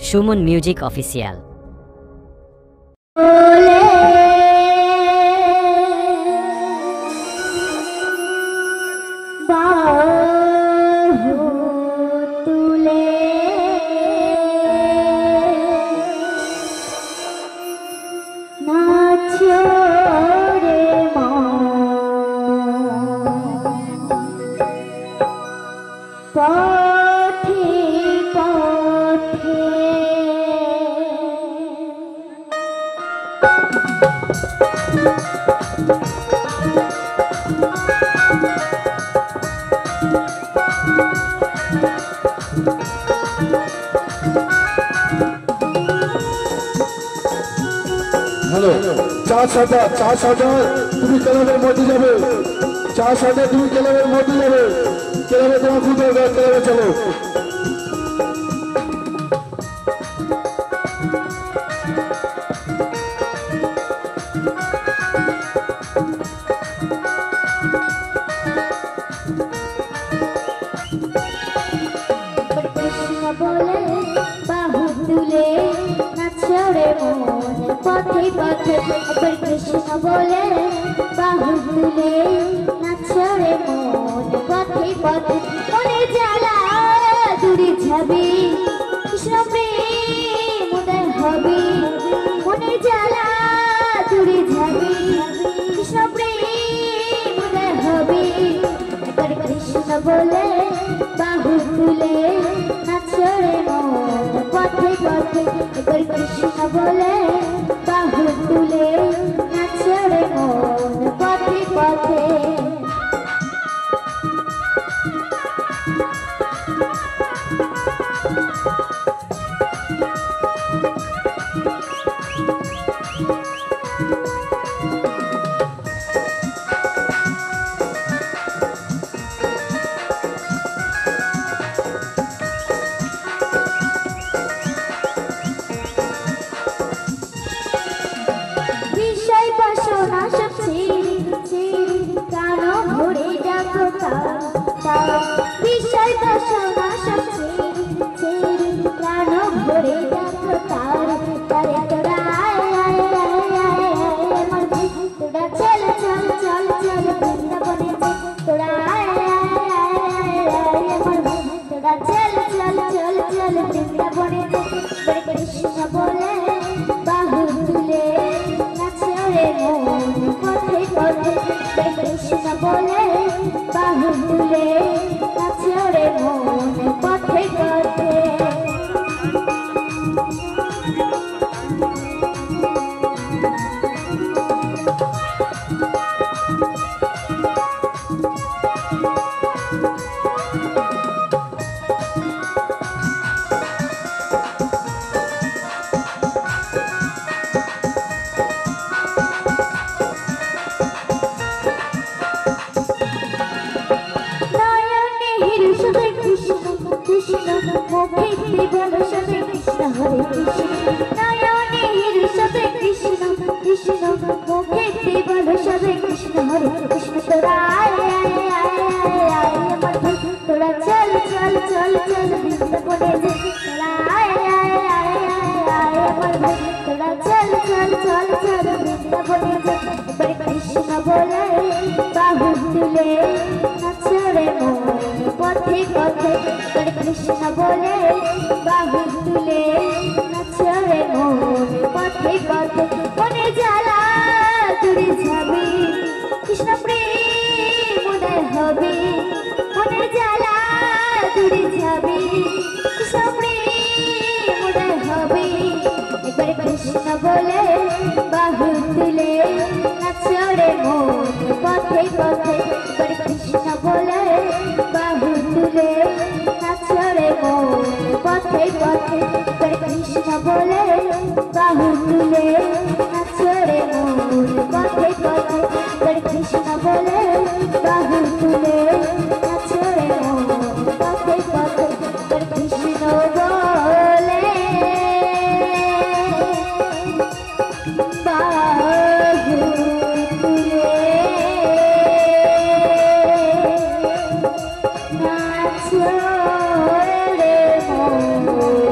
Suman music official. Hello 4,000 তুমি ক্লাবের মধ্যে যাবে 4,000 তুমি ক্লাবের মধ্যে যাবে ক্লাবে তোমার খুব দরকার ক্লাবে চলো कृष्ण बोले बाहु तुले नाचरे मन पथे पथे मने जाला दूरे जाबी कृष्ण प्रेम उदय हबी मने जाला दूरे जाबी कृष्ण प्रेम उदय हबी कृष्ण बोले बाहु तुले नाचरे मन पथे पथे कृष्ण बोले बाहु तुले नाचरे मन पथे पथे Oh